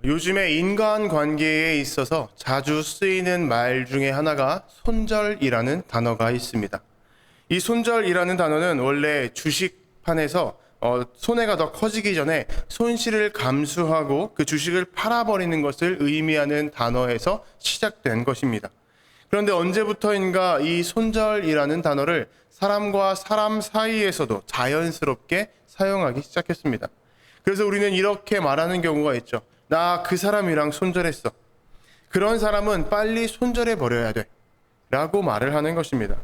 요즘에 인간관계에 있어서 자주 쓰이는 말 중에 하나가 손절이라는 단어가 있습니다. 이 손절이라는 단어는 원래 주식판에서 손해가 더 커지기 전에 손실을 감수하고 그 주식을 팔아버리는 것을 의미하는 단어에서 시작된 것입니다. 그런데 언제부터인가 이 손절이라는 단어를 사람과 사람 사이에서도 자연스럽게 사용하기 시작했습니다. 그래서 우리는 이렇게 말하는 경우가 있죠. 나 그 사람이랑 손절했어. 그런 사람은 빨리 손절해 버려야 돼. 라고 말을 하는 것입니다.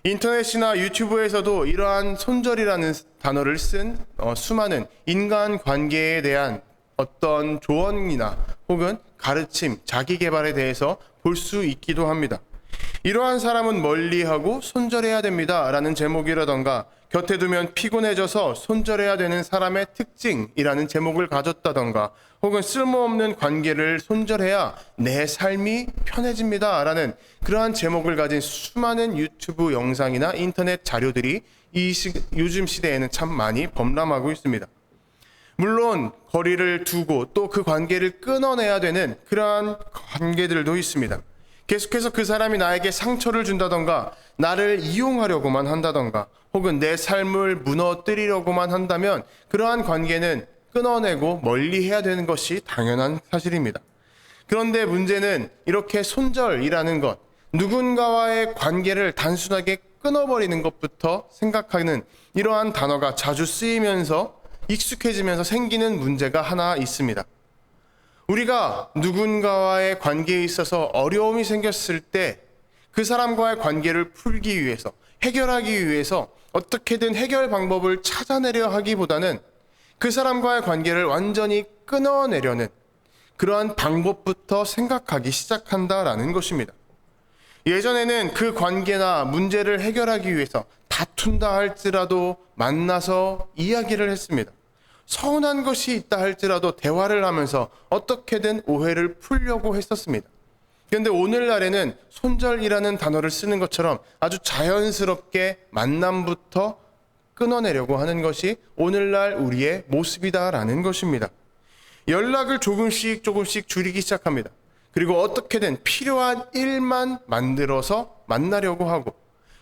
인터넷이나 유튜브에서도 이러한 손절이라는 단어를 쓴 수많은 인간관계에 대한 어떤 조언이나 혹은 가르침, 자기 개발에 대해서 볼 수 있기도 합니다. 이러한 사람은 멀리하고 손절해야 됩니다 라는 제목이라던가, 곁에 두면 피곤해져서 손절해야 되는 사람의 특징이라는 제목을 가졌다던가, 혹은 쓸모없는 관계를 손절해야 내 삶이 편해집니다 라는 그러한 제목을 가진 수많은 유튜브 영상이나 인터넷 자료들이 요즘 시대에는 참 많이 범람하고 있습니다. 물론 거리를 두고 또 그 관계를 끊어내야 되는 그러한 관계들도 있습니다. 계속해서 그 사람이 나에게 상처를 준다던가, 나를 이용하려고만 한다던가, 혹은 내 삶을 무너뜨리려고만 한다면 그러한 관계는 끊어내고 멀리해야 되는 것이 당연한 사실입니다. 그런데 문제는 이렇게 손절이라는 것, 누군가와의 관계를 단순하게 끊어버리는 것부터 생각하는 이러한 단어가 자주 쓰이면서 익숙해지면서 생기는 문제가 하나 있습니다. 우리가 누군가와의 관계에 있어서 어려움이 생겼을 때 그 사람과의 관계를 풀기 위해서, 해결하기 위해서 어떻게든 해결 방법을 찾아내려 하기보다는 그 사람과의 관계를 완전히 끊어내려는 그러한 방법부터 생각하기 시작한다라는 것입니다. 예전에는 그 관계나 문제를 해결하기 위해서 다툰다 할지라도 만나서 이야기를 했습니다. 서운한 것이 있다 할지라도 대화를 하면서 어떻게든 오해를 풀려고 했었습니다. 그런데 오늘날에는 손절이라는 단어를 쓰는 것처럼 아주 자연스럽게 만남부터 끊어내려고 하는 것이 오늘날 우리의 모습이다라는 것입니다. 연락을 조금씩 줄이기 시작합니다. 그리고 어떻게든 필요한 일만 만들어서 만나려고 하고,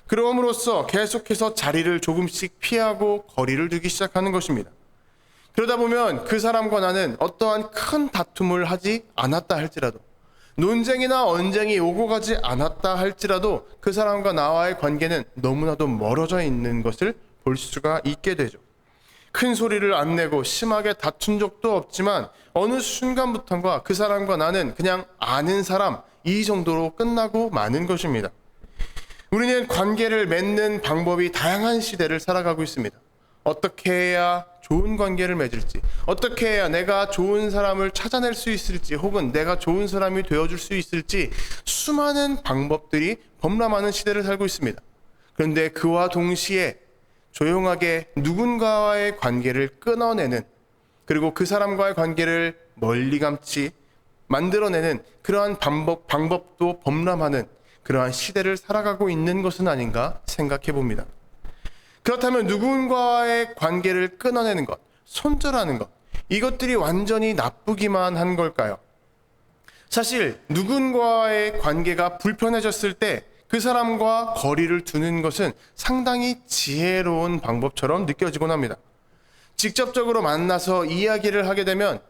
그럼으로써 계속해서 자리를 조금씩 피하고 거리를 두기 시작하는 것입니다. 그러다 보면 그 사람과 나는 어떠한 큰 다툼을 하지 않았다 할지라도, 논쟁이나 언쟁이 오고 가지 않았다 할지라도 그 사람과 나와의 관계는 너무나도 멀어져 있는 것을 볼 수가 있게 되죠. 큰 소리를 안 내고 심하게 다툰 적도 없지만 어느 순간부터인가 그 사람과 나는 그냥 아는 사람, 이 정도로 끝나고 마는 것입니다. 우리는 관계를 맺는 방법이 다양한 시대를 살아가고 있습니다. 어떻게 해야 좋은 관계를 맺을지, 어떻게 해야 내가 좋은 사람을 찾아낼 수 있을지, 혹은 내가 좋은 사람이 되어줄 수 있을지 수많은 방법들이 범람하는 시대를 살고 있습니다. 그런데 그와 동시에 조용하게 누군가와의 관계를 끊어내는, 그리고 그 사람과의 관계를 멀리감치 만들어내는 그러한 방법도 범람하는 그러한 시대를 살아가고 있는 것은 아닌가 생각해 봅니다. 그렇다면 누군가와의 관계를 끊어내는 것, 손절하는 것, 이것들이 완전히 나쁘기만 한 걸까요? 사실 누군가와의 관계가 불편해졌을 때 그 사람과 거리를 두는 것은 상당히 지혜로운 방법처럼 느껴지곤 합니다. 직접적으로 만나서 이야기를 하게 되면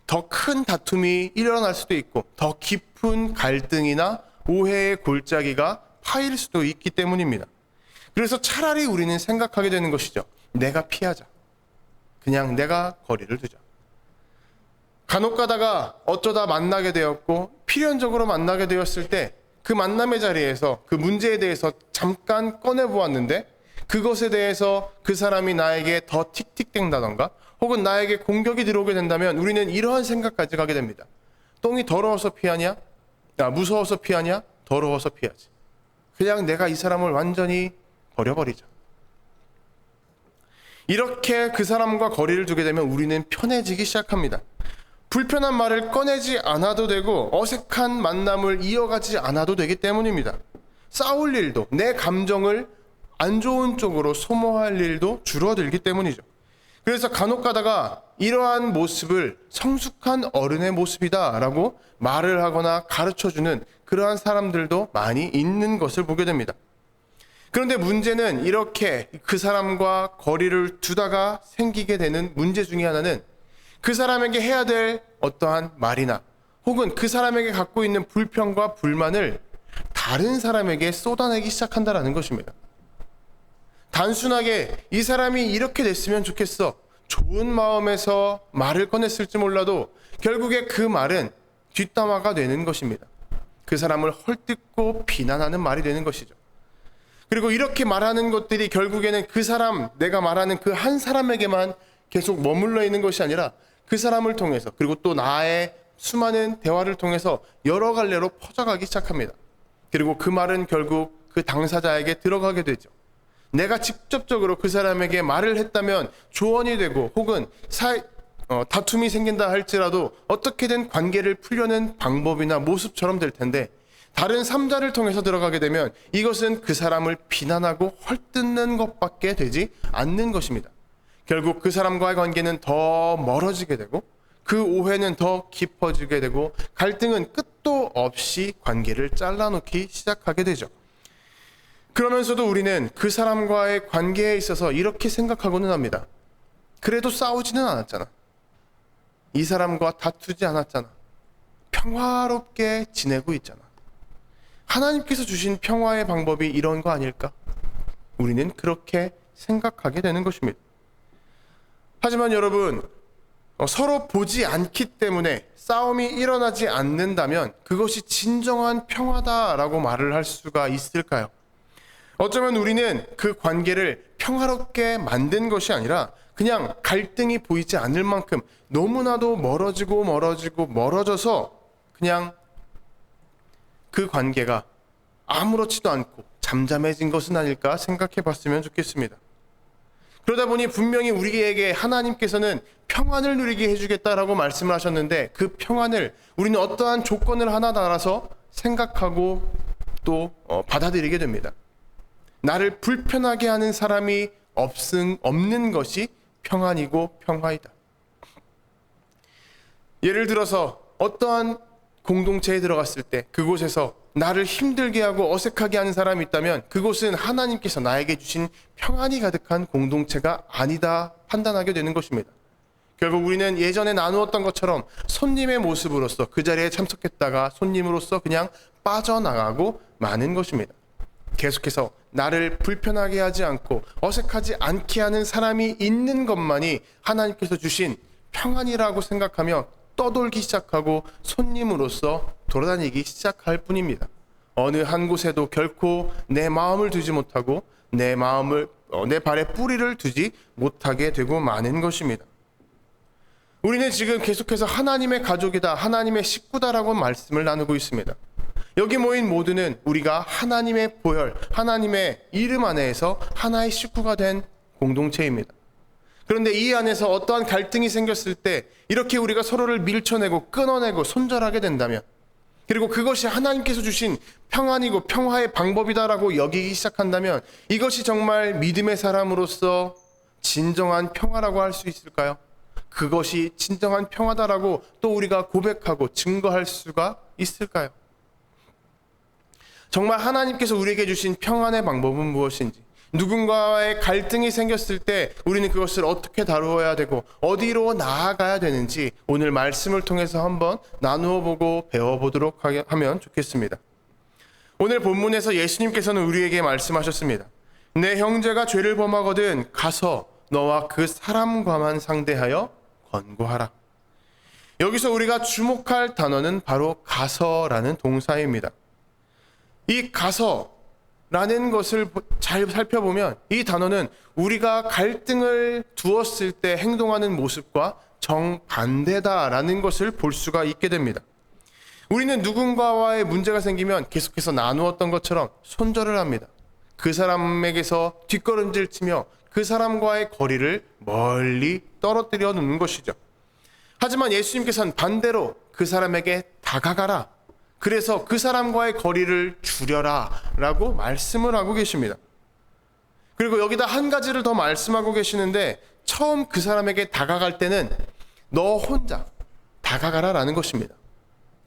더 큰 다툼이 일어날 수도 있고, 더 깊은 갈등이나 오해의 골짜기가 파일 수도 있기 때문입니다. 그래서 차라리 우리는 생각하게 되는 것이죠. 내가 피하자. 그냥 내가 거리를 두자. 간혹 가다가 어쩌다 만나게 되었고, 필연적으로 만나게 되었을 때 그 만남의 자리에서 그 문제에 대해서 잠깐 꺼내보았는데, 그것에 대해서 그 사람이 나에게 더 틱틱댄다던가, 혹은 나에게 공격이 들어오게 된다면 우리는 이러한 생각까지 가게 됩니다. 똥이 더러워서 피하냐? 무서워서 피하냐? 더러워서 피하지. 그냥 내가 이 사람을 완전히 버려버리자. 이렇게 그 사람과 거리를 두게 되면 우리는 편해지기 시작합니다. 불편한 말을 꺼내지 않아도 되고, 어색한 만남을 이어가지 않아도 되기 때문입니다. 싸울 일도, 내 감정을 안 좋은 쪽으로 소모할 일도 줄어들기 때문이죠. 그래서 간혹 가다가 이러한 모습을 성숙한 어른의 모습이다라고 말을 하거나 가르쳐주는 그러한 사람들도 많이 있는 것을 보게 됩니다. 그런데 문제는 이렇게 그 사람과 거리를 두다가 생기게 되는 문제 중에 하나는 그 사람에게 해야 될 어떠한 말이나 혹은 그 사람에게 갖고 있는 불평과 불만을 다른 사람에게 쏟아내기 시작한다는 것입니다. 단순하게 이 사람이 이렇게 됐으면 좋겠어, 좋은 마음에서 말을 꺼냈을지 몰라도 결국에 그 말은 뒷담화가 되는 것입니다. 그 사람을 헐뜯고 비난하는 말이 되는 것이죠. 그리고 이렇게 말하는 것들이 결국에는 그 사람, 내가 말하는 그 한 사람에게만 계속 머물러 있는 것이 아니라 그 사람을 통해서, 그리고 또 나의 수많은 대화를 통해서 여러 갈래로 퍼져가기 시작합니다. 그리고 그 말은 결국 그 당사자에게 들어가게 되죠. 내가 직접적으로 그 사람에게 말을 했다면 조언이 되고 혹은 다툼이 생긴다 할지라도 어떻게든 관계를 풀려는 방법이나 모습처럼 될 텐데, 다른 3자를 통해서 들어가게 되면 이것은 그 사람을 비난하고 헐뜯는 것밖에 되지 않는 것입니다. 결국 그 사람과의 관계는 더 멀어지게 되고 그 오해는 더 깊어지게 되고 갈등은 끝도 없이 관계를 잘라놓기 시작하게 되죠. 그러면서도 우리는 그 사람과의 관계에 있어서 이렇게 생각하고는 합니다. 그래도 싸우지는 않았잖아. 이 사람과 다투지 않았잖아. 평화롭게 지내고 있잖아. 하나님께서 주신 평화의 방법이 이런 거 아닐까? 우리는 그렇게 생각하게 되는 것입니다. 하지만 여러분, 서로 보지 않기 때문에 싸움이 일어나지 않는다면 그것이 진정한 평화다라고 말을 할 수가 있을까요? 어쩌면 우리는 그 관계를 평화롭게 만든 것이 아니라 그냥 갈등이 보이지 않을 만큼 너무나도 멀어져서 그냥 그 관계가 아무렇지도 않고 잠잠해진 것은 아닐까 생각해 봤으면 좋겠습니다. 그러다 보니 분명히 우리에게 하나님께서는 평안을 누리게 해주겠다라고 말씀을 하셨는데, 그 평안을 우리는 어떠한 조건을 하나 달아서 생각하고 또 받아들이게 됩니다. 나를 불편하게 하는 사람이 없는 것이 평안이고 평화이다. 예를 들어서 어떠한 공동체에 들어갔을 때 그곳에서 나를 힘들게 하고 어색하게 하는 사람이 있다면 그곳은 하나님께서 나에게 주신 평안이 가득한 공동체가 아니다 판단하게 되는 것입니다. 결국 우리는 예전에 나누었던 것처럼 손님의 모습으로서 그 자리에 참석했다가 손님으로서 그냥 빠져나가고 마는 것입니다. 계속해서 나를 불편하게 하지 않고 어색하지 않게 하는 사람이 있는 것만이 하나님께서 주신 평안이라고 생각하며 떠돌기 시작하고 손님으로서 돌아다니기 시작할 뿐입니다. 어느 한 곳에도 결코 내 마음을 두지 못하고 내 발에 뿌리를 두지 못하게 되고 마는 것입니다. 우리는 지금 계속해서 하나님의 가족이다, 하나님의 식구다라고 말씀을 나누고 있습니다. 여기 모인 모두는 우리가 하나님의 보혈, 하나님의 이름 안에서 하나의 식구가 된 공동체입니다. 그런데 이 안에서 어떠한 갈등이 생겼을 때 이렇게 우리가 서로를 밀쳐내고 끊어내고 손절하게 된다면, 그리고 그것이 하나님께서 주신 평안이고 평화의 방법이다라고 여기기 시작한다면 이것이 정말 믿음의 사람으로서 진정한 평화라고 할 수 있을까요? 그것이 진정한 평화다라고 또 우리가 고백하고 증거할 수가 있을까요? 정말 하나님께서 우리에게 주신 평안의 방법은 무엇인지, 누군가와의 갈등이 생겼을 때 우리는 그것을 어떻게 다루어야 되고 어디로 나아가야 되는지 오늘 말씀을 통해서 한번 나누어 보고 배워보도록 하면 좋겠습니다. 오늘 본문에서 예수님께서는 우리에게 말씀하셨습니다. 내 형제가 죄를 범하거든 가서 너와 그 사람과만 상대하여 권고하라. 여기서 우리가 주목할 단어는 바로 가서라는 동사입니다. 이 가서라는 것을 잘 살펴보면 이 단어는 우리가 갈등을 두었을 때 행동하는 모습과 정반대다라는 것을 볼 수가 있게 됩니다. 우리는 누군가와의 문제가 생기면 계속해서 나누었던 것처럼 손절을 합니다. 그 사람에게서 뒷걸음질 치며 그 사람과의 거리를 멀리 떨어뜨려 놓는 것이죠. 하지만 예수님께서는 반대로 그 사람에게 다가가라, 그래서 그 사람과의 거리를 줄여라 라고 말씀을 하고 계십니다. 그리고 여기다 한 가지를 더 말씀하고 계시는데, 처음 그 사람에게 다가갈 때는 너 혼자 다가가라라는 것입니다.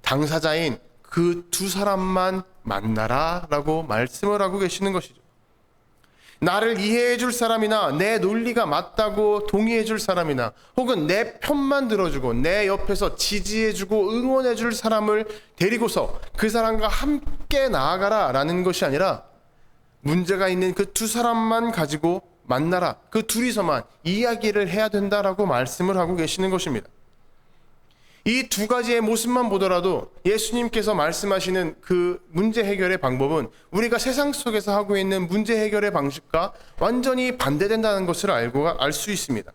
당사자인 그 두 사람만 만나라라고 말씀을 하고 계시는 것이죠. 나를 이해해 줄 사람이나 내 논리가 맞다고 동의해 줄 사람이나 혹은 내 편만 들어주고 내 옆에서 지지해 주고 응원해 줄 사람을 데리고서 그 사람과 함께 나아가라라는 것이 아니라 문제가 있는 그 두 사람만 가지고 만나라. 그 둘이서만 이야기를 해야 된다라고 말씀을 하고 계시는 것입니다. 이 두 가지의 모습만 보더라도 예수님께서 말씀하시는 그 문제 해결의 방법은 우리가 세상 속에서 하고 있는 문제 해결의 방식과 완전히 반대된다는 것을 알 수 있습니다.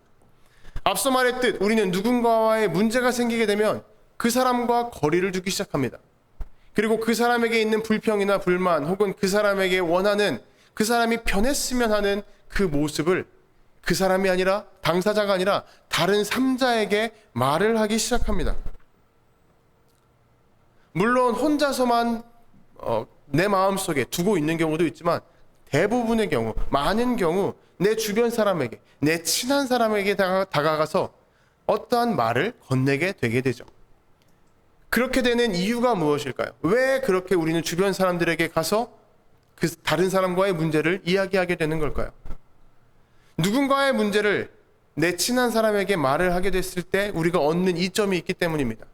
앞서 말했듯 우리는 누군가와의 문제가 생기게 되면 그 사람과 거리를 두기 시작합니다. 그리고 그 사람에게 있는 불평이나 불만 혹은 그 사람에게 원하는 그 사람이 변했으면 하는 그 모습을 그 사람이 아니라 당사자가 아니라 다른 3자에게 말을 하기 시작합니다. 물론 혼자서만 내 마음속에 두고 있는 경우도 있지만 대부분의 경우, 많은 경우 내 주변 사람에게, 내 친한 사람에게 다가가서 어떠한 말을 건네게 되게 되죠. 그렇게 되는 이유가 무엇일까요? 왜 그렇게 우리는 주변 사람들에게 가서 그 다른 사람과의 문제를 이야기하게 되는 걸까요? 누군가의 문제를 내 친한 사람에게 말을 하게 됐을 때 우리가 얻는 이점이 있기 때문입니다.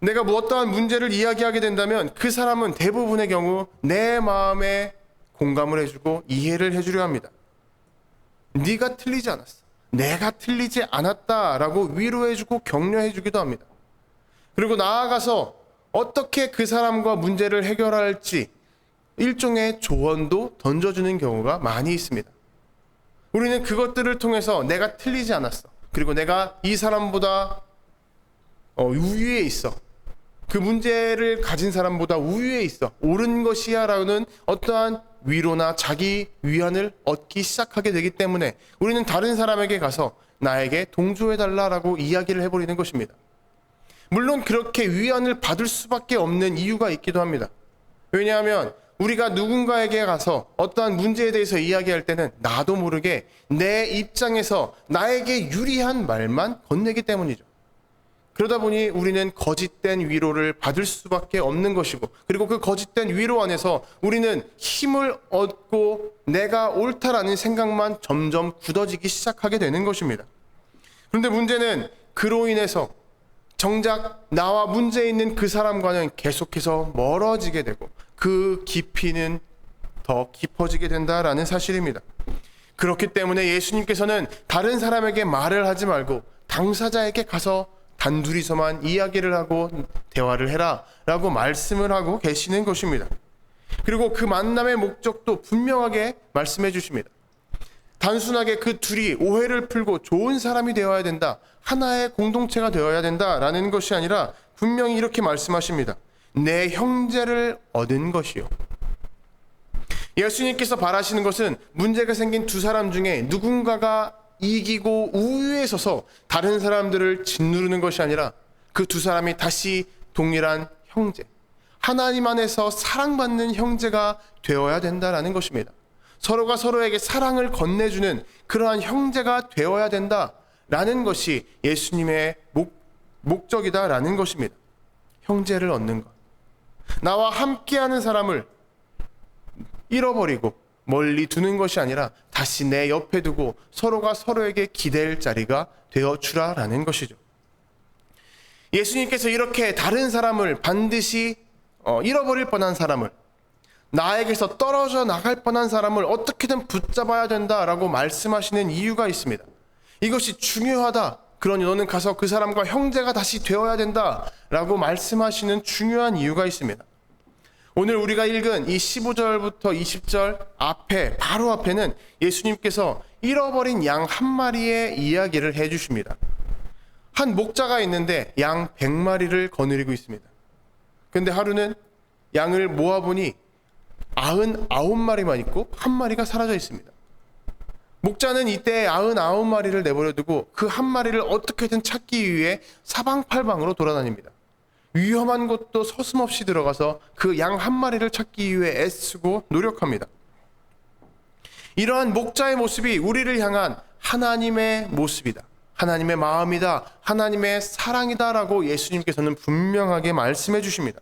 내가 어떠한 문제를 이야기하게 된다면 그 사람은 대부분의 경우 내 마음에 공감을 해주고 이해를 해주려 합니다. 네가 틀리지 않았어. 내가 틀리지 않았다라고 위로해주고 격려해주기도 합니다. 그리고 나아가서 어떻게 그 사람과 문제를 해결할지 일종의 조언도 던져주는 경우가 많이 있습니다. 우리는 그것들을 통해서 내가 틀리지 않았어. 그리고 내가 이 사람보다 우위에 있어. 그 문제를 가진 사람보다 우위에 있어. 옳은 것이야 라는 어떠한 위로나 자기 위안을 얻기 시작하게 되기 때문에 우리는 다른 사람에게 가서 나에게 동조해달라라고 이야기를 해버리는 것입니다. 물론 그렇게 위안을 받을 수밖에 없는 이유가 있기도 합니다. 왜냐하면 우리가 누군가에게 가서 어떠한 문제에 대해서 이야기할 때는 나도 모르게 내 입장에서 나에게 유리한 말만 건네기 때문이죠. 그러다 보니 우리는 거짓된 위로를 받을 수밖에 없는 것이고, 그리고 그 거짓된 위로 안에서 우리는 힘을 얻고 내가 옳다라는 생각만 점점 굳어지기 시작하게 되는 것입니다. 그런데 문제는 그로 인해서 정작 나와 문제 있는 그 사람과는 계속해서 멀어지게 되고 그 깊이는 더 깊어지게 된다라는 사실입니다. 그렇기 때문에 예수님께서는 다른 사람에게 말을 하지 말고 당사자에게 가서 단둘이서만 이야기를 하고 대화를 해라 라고 말씀을 하고 계시는 것입니다. 그리고 그 만남의 목적도 분명하게 말씀해 주십니다. 단순하게 그 둘이 오해를 풀고 좋은 사람이 되어야 된다, 하나의 공동체가 되어야 된다라는 것이 아니라 분명히 이렇게 말씀하십니다. 내 형제를 얻은 것이요. 예수님께서 바라시는 것은 문제가 생긴 두 사람 중에 누군가가 이기고 우위에 서서 다른 사람들을 짓누르는 것이 아니라 그 두 사람이 다시 동일한 형제, 하나님 안에서 사랑받는 형제가 되어야 된다라는 것입니다. 서로가 서로에게 사랑을 건네주는 그러한 형제가 되어야 된다라는 것이 예수님의 목적이다라는 것입니다. 형제를 얻는 것. 나와 함께하는 사람을 잃어버리고 멀리 두는 것이 아니라 다시 내 옆에 두고 서로가 서로에게 기댈 자리가 되어주라라는 것이죠. 예수님께서 이렇게 다른 사람을 반드시 잃어버릴 뻔한 사람을, 나에게서 떨어져 나갈 뻔한 사람을 어떻게든 붙잡아야 된다라고 말씀하시는 이유가 있습니다. 이것이 중요하다. 그러니 너는 가서 그 사람과 형제가 다시 되어야 된다라고 말씀하시는 중요한 이유가 있습니다. 오늘 우리가 읽은 이 15절부터 20절 앞에, 바로 앞에는 예수님께서 잃어버린 양 한 마리의 이야기를 해주십니다. 한 목자가 있는데 양 100마리를 거느리고 있습니다. 근데 하루는 양을 모아보니 99마리만 있고 한 마리가 사라져 있습니다. 목자는 이때 99마리를 내버려두고 그 한 마리를 어떻게든 찾기 위해 사방팔방으로 돌아다닙니다. 위험한 곳도 서슴없이 들어가서 그 양 한 마리를 찾기 위해 애쓰고 노력합니다. 이러한 목자의 모습이 우리를 향한 하나님의 모습이다, 하나님의 마음이다, 하나님의 사랑이다라고 예수님께서는 분명하게 말씀해 주십니다.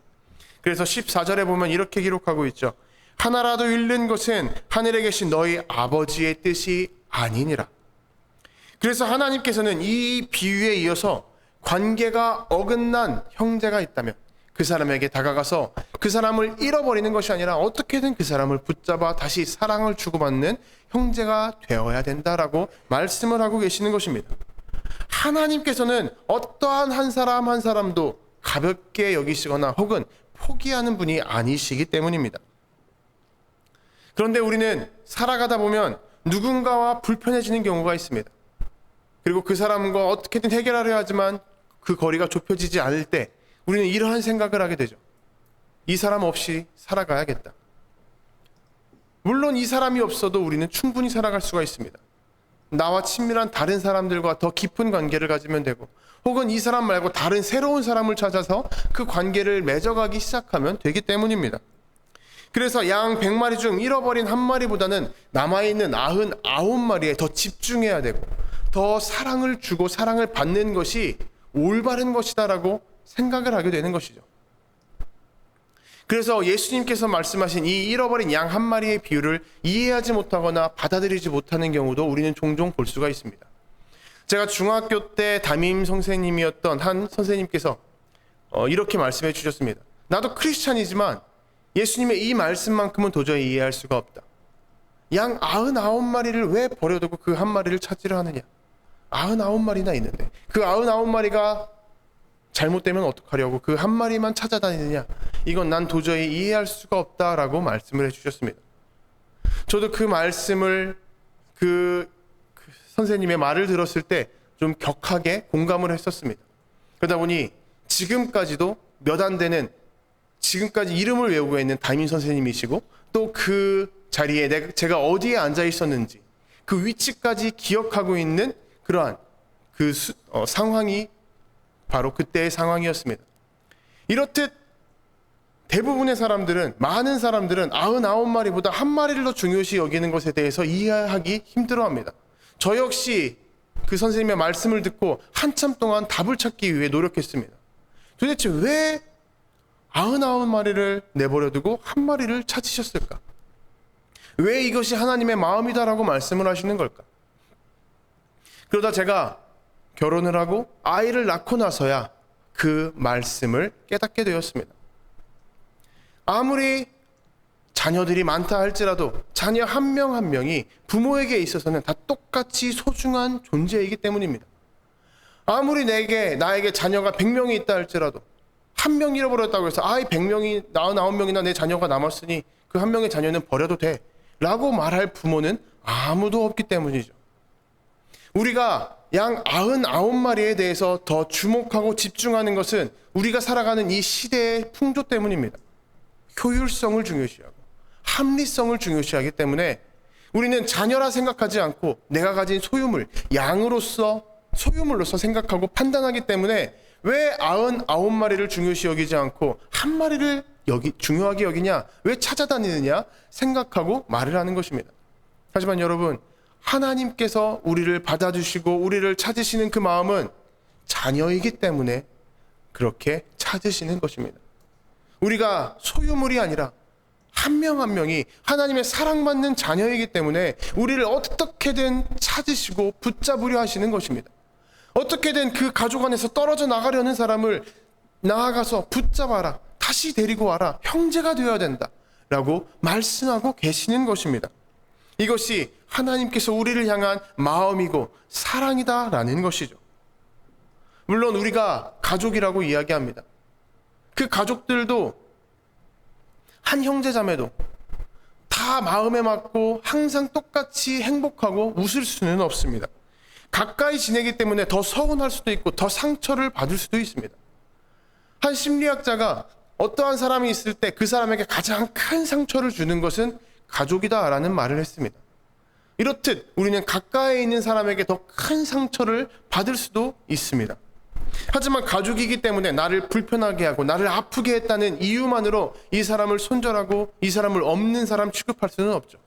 그래서 14절에 보면 이렇게 기록하고 있죠. 하나라도 잃는 것은 하늘에 계신 너희 아버지의 뜻이 아니니라. 그래서 하나님께서는 이 비유에 이어서 관계가 어긋난 형제가 있다면 그 사람에게 다가가서 그 사람을 잃어버리는 것이 아니라 어떻게든 그 사람을 붙잡아 다시 사랑을 주고받는 형제가 되어야 된다라고 말씀을 하고 계시는 것입니다. 하나님께서는 어떠한 한 사람 한 사람도 가볍게 여기시거나 혹은 포기하는 분이 아니시기 때문입니다. 그런데 우리는 살아가다 보면 누군가와 불편해지는 경우가 있습니다. 그리고 그 사람과 어떻게든 해결하려 하지만 그 거리가 좁혀지지 않을 때 우리는 이러한 생각을 하게 되죠. 이 사람 없이 살아가야겠다. 물론 이 사람이 없어도 우리는 충분히 살아갈 수가 있습니다. 나와 친밀한 다른 사람들과 더 깊은 관계를 가지면 되고, 혹은 이 사람 말고 다른 새로운 사람을 찾아서 그 관계를 맺어가기 시작하면 되기 때문입니다. 그래서 양 100마리 중 잃어버린 한 마리보다는 남아있는 99마리에 더 집중해야 되고 더 사랑을 주고 사랑을 받는 것이 올바른 것이다라고 생각을 하게 되는 것이죠. 그래서 예수님께서 말씀하신 이 잃어버린 양 한 마리의 비유를 이해하지 못하거나 받아들이지 못하는 경우도 우리는 종종 볼 수가 있습니다. 제가 중학교 때 담임 선생님이었던 한 선생님께서 이렇게 말씀해 주셨습니다. 나도 크리스찬이지만 예수님의 이 말씀만큼은 도저히 이해할 수가 없다. 양 99마리를 왜 버려두고 그 한 마리를 찾으려 하느냐. 99마리나 있는데 그 99마리가 잘못되면 어떡하려고 그 한 마리만 찾아다니느냐. 이건 난 도저히 이해할 수가 없다라고 말씀을 해주셨습니다. 저도 그 말씀을 그 선생님의 말을 들었을 때 좀 격하게 공감을 했었습니다. 그러다 보니 지금까지도 몇 안 되는, 지금까지 이름을 외우고 있는 담임 선생님이시고 또 그 자리에 제가 어디에 앉아 있었는지 그 위치까지 기억하고 있는 그러한 상황이 바로 그때의 상황이었습니다. 이렇듯 대부분의 사람들은, 많은 사람들은 99마리보다 한 마리를 더 중요시 여기는 것에 대해서 이해하기 힘들어합니다. 저 역시 그 선생님의 말씀을 듣고 한참 동안 답을 찾기 위해 노력했습니다. 도대체 왜 99마리를 내버려두고 한 마리를 찾으셨을까? 왜 이것이 하나님의 마음이다라고 말씀을 하시는 걸까? 그러다 제가 결혼을 하고 아이를 낳고 나서야 그 말씀을 깨닫게 되었습니다. 아무리 자녀들이 많다 할지라도 자녀 한 명 한 명이 부모에게 있어서는 다 똑같이 소중한 존재이기 때문입니다. 아무리 나에게 자녀가 100명이 있다 할지라도 한 명 잃어버렸다고 해서 100명이 99명이나 내 자녀가 남았으니 그 한 명의 자녀는 버려도 돼 라고 말할 부모는 아무도 없기 때문이죠. 우리가 양 99마리에 대해서 더 주목하고 집중하는 것은 우리가 살아가는 이 시대의 풍조 때문입니다. 효율성을 중요시하고 합리성을 중요시하기 때문에 우리는 자녀라 생각하지 않고 내가 가진 소유물, 소유물로서 생각하고 판단하기 때문에 왜 99마리를 중요시 여기지 않고 한 마리를 중요하게 여기냐, 왜 찾아다니느냐 생각하고 말을 하는 것입니다. 하지만 여러분, 하나님께서 우리를 받아주시고 우리를 찾으시는 그 마음은 자녀이기 때문에 그렇게 찾으시는 것입니다. 우리가 소유물이 아니라 한 명 한 명이 하나님의 사랑받는 자녀이기 때문에 우리를 어떻게든 찾으시고 붙잡으려 하시는 것입니다. 어떻게든 그 가족 안에서 떨어져 나가려는 사람을 나아가서 붙잡아라, 다시 데리고 와라, 형제가 되어야 된다 라고 말씀하고 계시는 것입니다. 이것이 하나님께서 우리를 향한 마음이고 사랑이다라는 것이죠. 물론 우리가 가족이라고 이야기합니다. 그 가족들도 한 형제자매도 다 마음에 맞고 항상 똑같이 행복하고 웃을 수는 없습니다. 가까이 지내기 때문에 더 서운할 수도 있고 더 상처를 받을 수도 있습니다. 한 심리학자가 어떠한 사람이 있을 때 그 사람에게 가장 큰 상처를 주는 것은 가족이다라는 말을 했습니다. 이렇듯 우리는 가까이 있는 사람에게 더 큰 상처를 받을 수도 있습니다. 하지만 가족이기 때문에 나를 불편하게 하고 나를 아프게 했다는 이유만으로 이 사람을 손절하고 이 사람을 없는 사람 취급할 수는 없죠.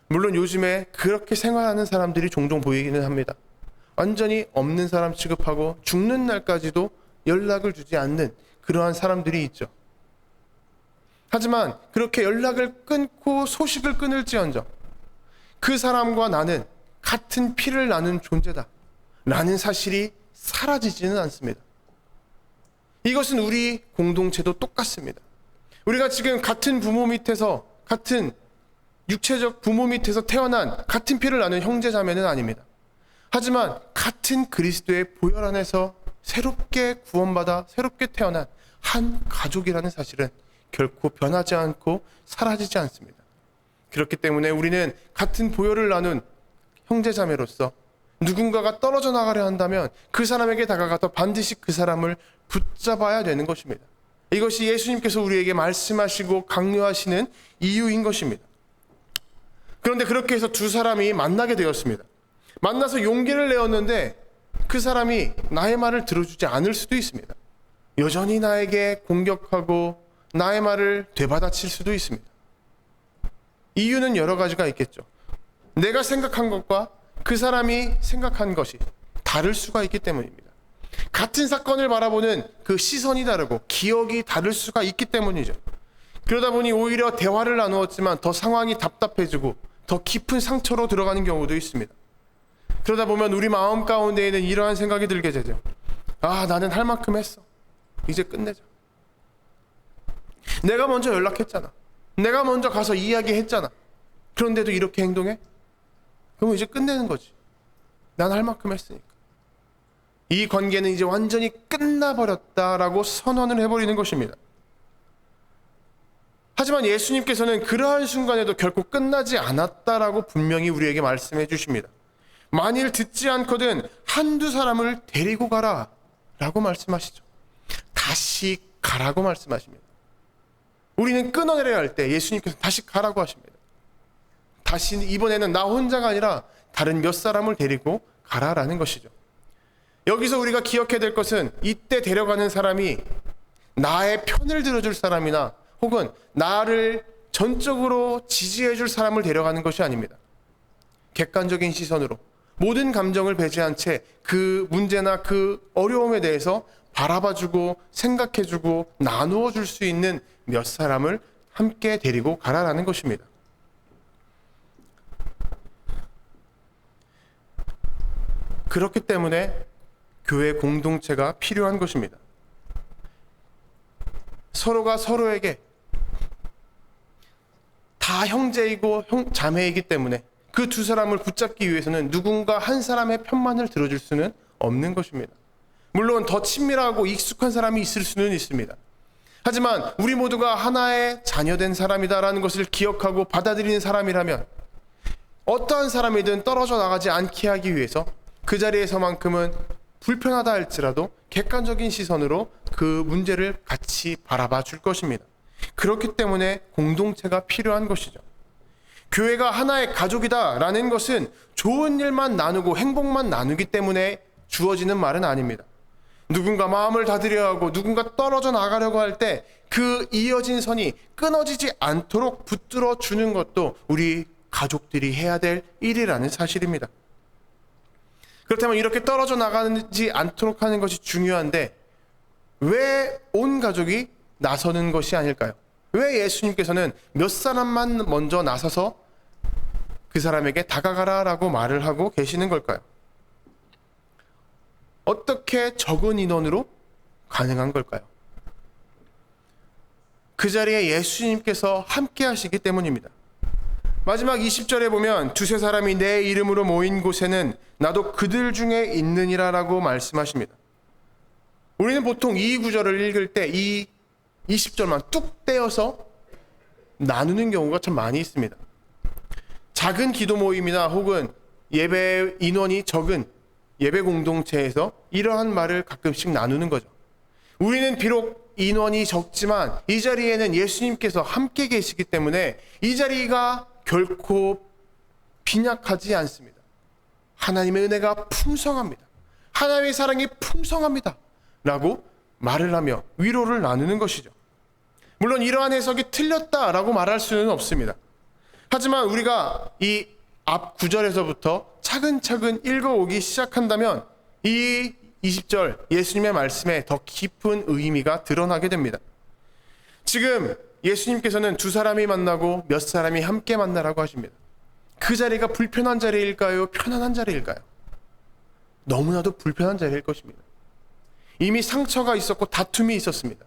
물론 요즘에 그렇게 생활하는 사람들이 종종 보이기는 합니다. 완전히 없는 사람 취급하고 죽는 날까지도 연락을 주지 않는 그러한 사람들이 있죠. 하지만 그렇게 연락을 끊고 소식을 끊을지언정 그 사람과 나는 같은 피를 나눈 존재다 라는 사실이 사라지지는 않습니다. 이것은 우리 공동체도 똑같습니다. 우리가 지금 같은 부모 밑에서, 같은 육체적 부모 밑에서 태어난 같은 피를 나눈 형제자매는 아닙니다. 하지만 같은 그리스도의 보혈 안에서 새롭게 구원받아 새롭게 태어난 한 가족이라는 사실은 결코 변하지 않고 사라지지 않습니다. 그렇기 때문에 우리는 같은 보혈을 나눈 형제자매로서 누군가가 떨어져 나가려 한다면 그 사람에게 다가가서 반드시 그 사람을 붙잡아야 되는 것입니다. 이것이 예수님께서 우리에게 말씀하시고 강요하시는 이유인 것입니다. 그런데 그렇게 해서 두 사람이 만나게 되었습니다. 만나서 용기를 내었는데 그 사람이 나의 말을 들어주지 않을 수도 있습니다. 여전히 나에게 공격하고 나의 말을 되받아칠 수도 있습니다. 이유는 여러 가지가 있겠죠. 내가 생각한 것과 그 사람이 생각한 것이 다를 수가 있기 때문입니다. 같은 사건을 바라보는 그 시선이 다르고 기억이 다를 수가 있기 때문이죠. 그러다 보니 오히려 대화를 나누었지만 더 상황이 답답해지고 더 깊은 상처로 들어가는 경우도 있습니다. 그러다 보면 우리 마음 가운데에는 이러한 생각이 들게 되죠. 아, 나는 할 만큼 했어. 이제 끝내자. 내가 먼저 연락했잖아. 내가 먼저 가서 이야기했잖아. 그런데도 이렇게 행동해? 그럼 이제 끝내는 거지. 난 할 만큼 했으니까. 이 관계는 이제 완전히 끝나버렸다라고 선언을 해버리는 것입니다. 하지만 예수님께서는 그러한 순간에도 결코 끝나지 않았다라고 분명히 우리에게 말씀해 주십니다. 만일 듣지 않거든 한두 사람을 데리고 가라 라고 말씀하시죠. 다시 가라고 말씀하십니다. 우리는 끊어내려야 할 때 예수님께서 다시 가라고 하십니다. 다시 이번에는 나 혼자가 아니라 다른 몇 사람을 데리고 가라라는 것이죠. 여기서 우리가 기억해야 될 것은 이때 데려가는 사람이 나의 편을 들어줄 사람이나 혹은 나를 전적으로 지지해줄 사람을 데려가는 것이 아닙니다. 객관적인 시선으로 모든 감정을 배제한 채 그 문제나 그 어려움에 대해서 바라봐주고 생각해주고 나누어 줄 수 있는 몇 사람을 함께 데리고 가라라는 것입니다. 그렇기 때문에 교회 공동체가 필요한 것입니다. 서로가 서로에게 다 형제이고 자매이기 때문에 그 두 사람을 붙잡기 위해서는 누군가 한 사람의 편만을 들어줄 수는 없는 것입니다. 물론 더 친밀하고 익숙한 사람이 있을 수는 있습니다. 하지만 우리 모두가 하나의 자녀된 사람이다라는 것을 기억하고 받아들이는 사람이라면 어떠한 사람이든 떨어져 나가지 않게 하기 위해서 그 자리에서만큼은 불편하다 할지라도 객관적인 시선으로 그 문제를 같이 바라봐 줄 것입니다. 그렇기 때문에 공동체가 필요한 것이죠. 교회가 하나의 가족이다라는 것은 좋은 일만 나누고 행복만 나누기 때문에 주어지는 말은 아닙니다. 누군가 마음을 다스려야 하고 누군가 떨어져 나가려고 할 때 그 이어진 선이 끊어지지 않도록 붙들어 주는 것도 우리 가족들이 해야 될 일이라는 사실입니다. 그렇다면 이렇게 떨어져 나가지 않도록 하는 것이 중요한데 왜 온 가족이 나서는 것이 아닐까요? 왜 예수님께서는 몇 사람만 먼저 나서서 그 사람에게 다가가라라고 말을 하고 계시는 걸까요? 어떻게 적은 인원으로 가능한 걸까요? 그 자리에 예수님께서 함께 하시기 때문입니다. 마지막 20절에 보면 두세 사람이 내 이름으로 모인 곳에는 나도 그들 중에 있느니라 라고 말씀하십니다. 우리는 보통 이 구절을 읽을 때 이 20절만 뚝 떼어서 나누는 경우가 참 많이 있습니다. 작은 기도 모임이나 혹은 예배 인원이 적은 예배 공동체에서 이러한 말을 가끔씩 나누는 거죠. 우리는 비록 인원이 적지만 이 자리에는 예수님께서 함께 계시기 때문에 이 자리가 결코 빈약하지 않습니다. 하나님의 은혜가 풍성합니다. 하나님의 사랑이 풍성합니다. 라고 말을 하며 위로를 나누는 것이죠. 물론 이러한 해석이 틀렸다라고 말할 수는 없습니다. 하지만 우리가 이 앞 구절에서부터 차근차근 읽어오기 시작한다면 이 20절 예수님의 말씀에 더 깊은 의미가 드러나게 됩니다. 지금 예수님께서는 두 사람이 만나고 몇 사람이 함께 만나라고 하십니다. 그 자리가 불편한 자리일까요? 편안한 자리일까요? 너무나도 불편한 자리일 것입니다. 이미 상처가 있었고 다툼이 있었습니다.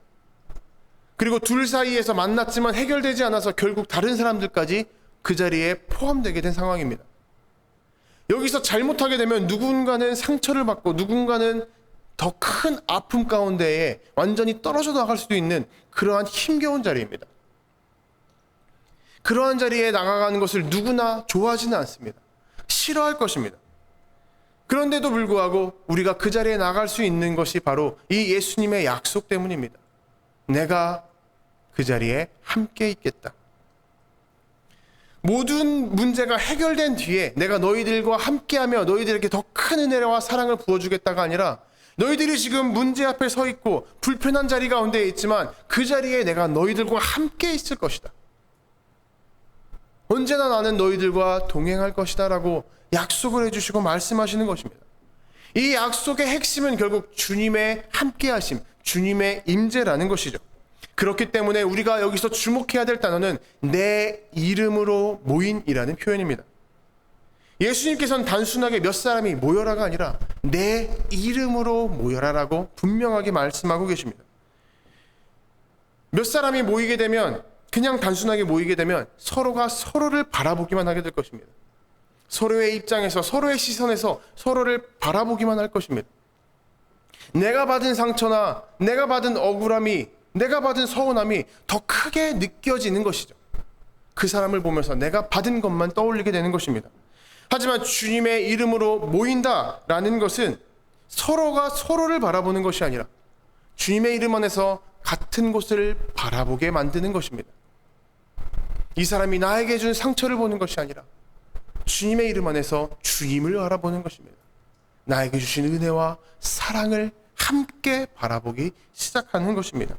그리고 둘 사이에서 만났지만 해결되지 않아서 결국 다른 사람들까지 그 자리에 포함되게 된 상황입니다. 여기서 잘못하게 되면 누군가는 상처를 받고 누군가는 더 큰 아픔 가운데에 완전히 떨어져 나갈 수도 있는 그러한 힘겨운 자리입니다. 그러한 자리에 나가가는 것을 누구나 좋아하지는 않습니다. 싫어할 것입니다. 그런데도 불구하고 우리가 그 자리에 나갈 수 있는 것이 바로 이 예수님의 약속 때문입니다. 내가 그 자리에 함께 있겠다. 모든 문제가 해결된 뒤에 내가 너희들과 함께하며 너희들에게 더 큰 은혜와 사랑을 부어주겠다가 아니라 너희들이 지금 문제 앞에 서 있고 불편한 자리 가운데 있지만 그 자리에 내가 너희들과 함께 있을 것이다. 언제나 나는 너희들과 동행할 것이다 라고 약속을 해주시고 말씀하시는 것입니다. 이 약속의 핵심은 결국 주님의 함께하심, 주님의 임재라는 것이죠. 그렇기 때문에 우리가 여기서 주목해야 될 단어는 내 이름으로 모인이라는 표현입니다. 예수님께서는 단순하게 몇 사람이 모여라가 아니라 내 이름으로 모여라라고 분명하게 말씀하고 계십니다. 몇 사람이 모이게 되면 그냥 단순하게 모이게 되면 서로가 서로를 바라보기만 하게 될 것입니다. 서로의 입장에서 서로의 시선에서 서로를 바라보기만 할 것입니다. 내가 받은 상처나 내가 받은 억울함이 내가 받은 서운함이 더 크게 느껴지는 것이죠. 그 사람을 보면서 내가 받은 것만 떠올리게 되는 것입니다. 하지만 주님의 이름으로 모인다라는 것은 서로가 서로를 바라보는 것이 아니라 주님의 이름 안에서 같은 곳을 바라보게 만드는 것입니다. 이 사람이 나에게 준 상처를 보는 것이 아니라 주님의 이름 안에서 주님을 바라보는 것입니다. 나에게 주신 은혜와 사랑을 함께 바라보기 시작하는 것입니다.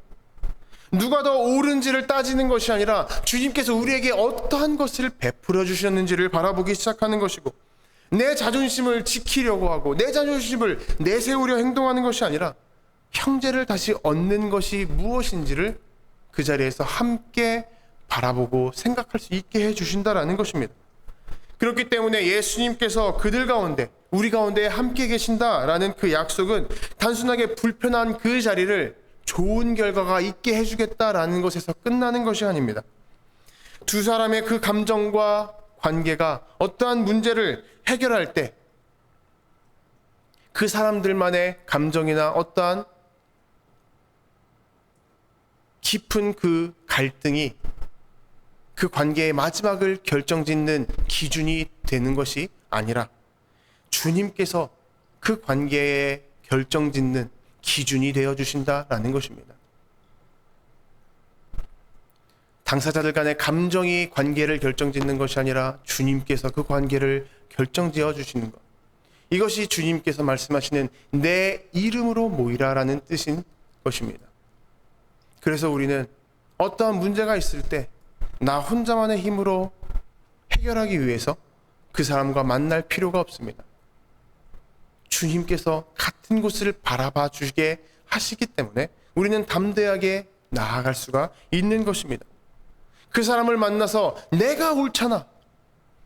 누가 더 옳은지를 따지는 것이 아니라 주님께서 우리에게 어떠한 것을 베풀어 주셨는지를 바라보기 시작하는 것이고, 내 자존심을 지키려고 하고 내 자존심을 내세우려 행동하는 것이 아니라 형제를 다시 얻는 것이 무엇인지를 그 자리에서 함께 바라보고 생각할 수 있게 해주신다라는 것입니다. 그렇기 때문에 예수님께서 그들 가운데 우리 가운데 함께 계신다라는 그 약속은 단순하게 불편한 그 자리를 좋은 결과가 있게 해주겠다라는 것에서 끝나는 것이 아닙니다. 두 사람의 그 감정과 관계가 어떠한 문제를 해결할 때 그 사람들만의 감정이나 어떠한 깊은 그 갈등이 그 관계의 마지막을 결정짓는 기준이 되는 것이 아니라 주님께서 그 관계에 결정짓는 기준이 되어주신다라는 것입니다. 당사자들 간의 감정이 관계를 결정짓는 것이 아니라 주님께서 그 관계를 결정지어 주시는 것. 이것이 주님께서 말씀하시는 내 이름으로 모이라라는 뜻인 것입니다. 그래서 우리는 어떠한 문제가 있을 때 나 혼자만의 힘으로 해결하기 위해서 그 사람과 만날 필요가 없습니다. 주님께서 같은 곳을 바라봐 주게 하시기 때문에 우리는 담대하게 나아갈 수가 있는 것입니다. 그 사람을 만나서 내가 옳잖아,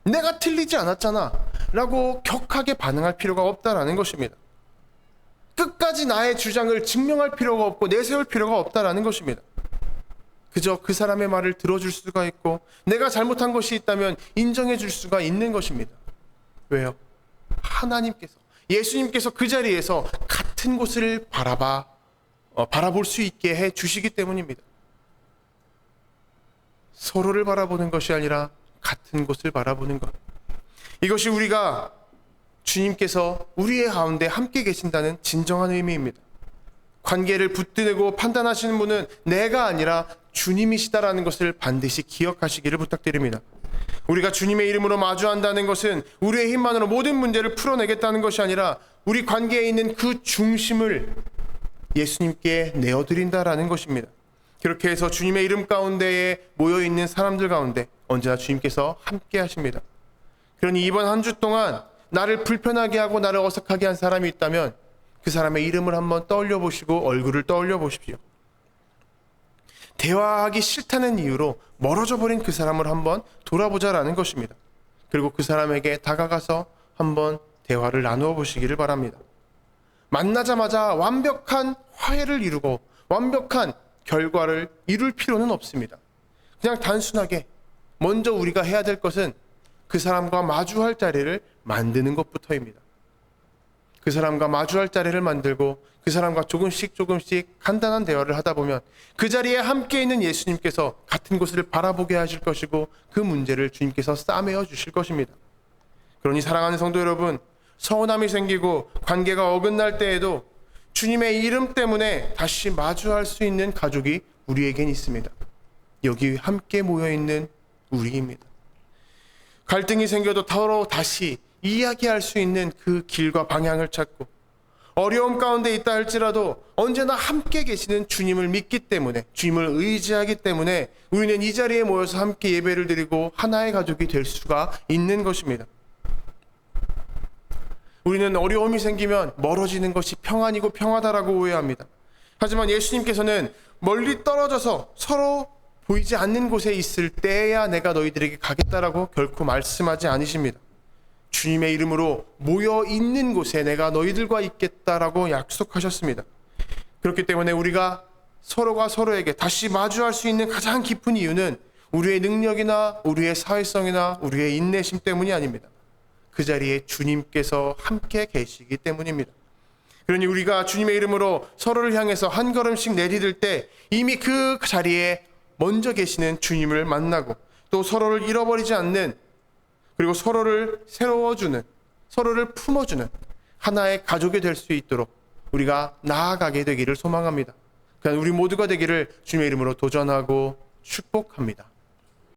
내가 틀리지 않았잖아 라고 격하게 반응할 필요가 없다라는 것입니다. 끝까지 나의 주장을 증명할 필요가 없고 내세울 필요가 없다라는 것입니다. 그저 그 사람의 말을 들어줄 수가 있고 내가 잘못한 것이 있다면 인정해 줄 수가 있는 것입니다. 왜요? 하나님께서, 예수님께서 그 자리에서 같은 곳을 바라볼 수 있게 해 주시기 때문입니다. 서로를 바라보는 것이 아니라 같은 곳을 바라보는 것. 이것이 우리가 주님께서 우리의 가운데 함께 계신다는 진정한 의미입니다. 관계를 붙들고 판단하시는 분은 내가 아니라 주님이시다라는 것을 반드시 기억하시기를 부탁드립니다. 우리가 주님의 이름으로 마주한다는 것은 우리의 힘만으로 모든 문제를 풀어내겠다는 것이 아니라 우리 관계에 있는 그 중심을 예수님께 내어드린다라는 것입니다. 그렇게 해서 주님의 이름 가운데에 모여있는 사람들 가운데 언제나 주님께서 함께 하십니다. 그러니 이번 한 주 동안 나를 불편하게 하고 나를 어색하게 한 사람이 있다면 그 사람의 이름을 한번 떠올려 보시고 얼굴을 떠올려 보십시오. 대화하기 싫다는 이유로 멀어져 버린 그 사람을 한번 돌아보자라는 것입니다. 그리고 그 사람에게 다가가서 한번 대화를 나누어 보시기를 바랍니다. 만나자마자 완벽한 화해를 이루고 완벽한 결과를 이룰 필요는 없습니다. 그냥 단순하게 먼저 우리가 해야 될 것은 그 사람과 마주할 자리를 만드는 것부터입니다. 그 사람과 마주할 자리를 만들고 그 사람과 조금씩 간단한 대화를 하다 보면 그 자리에 함께 있는 예수님께서 같은 곳을 바라보게 하실 것이고 그 문제를 주님께서 싸매어 주실 것입니다. 그러니 사랑하는 성도 여러분, 서운함이 생기고 관계가 어긋날 때에도 주님의 이름 때문에 다시 마주할 수 있는 가족이 우리에겐 있습니다. 여기 함께 모여있는 우리입니다. 갈등이 생겨도 서로 다시 이야기할 수 있는 그 길과 방향을 찾고 어려움 가운데 있다 할지라도 언제나 함께 계시는 주님을 믿기 때문에, 주님을 의지하기 때문에 우리는 이 자리에 모여서 함께 예배를 드리고 하나의 가족이 될 수가 있는 것입니다. 우리는 어려움이 생기면 멀어지는 것이 평안이고 평화다라고 오해합니다. 하지만 예수님께서는 멀리 떨어져서 서로 보이지 않는 곳에 있을 때야 내가 너희들에게 가겠다라고 결코 말씀하지 않으십니다. 주님의 이름으로 모여 있는 곳에 내가 너희들과 있겠다라고 약속하셨습니다. 그렇기 때문에 우리가 서로가 서로에게 다시 마주할 수 있는 가장 깊은 이유는 우리의 능력이나 우리의 사회성이나 우리의 인내심 때문이 아닙니다. 그 자리에 주님께서 함께 계시기 때문입니다. 그러니 우리가 주님의 이름으로 서로를 향해서 한 걸음씩 내디딜 때 이미 그 자리에 먼저 계시는 주님을 만나고 또 서로를 잃어버리지 않는, 그리고 서로를 새로워주는, 서로를 품어주는 하나의 가족이 될 수 있도록 우리가 나아가게 되기를 소망합니다. 그러니까 우리 모두가 되기를 주님의 이름으로 도전하고 축복합니다.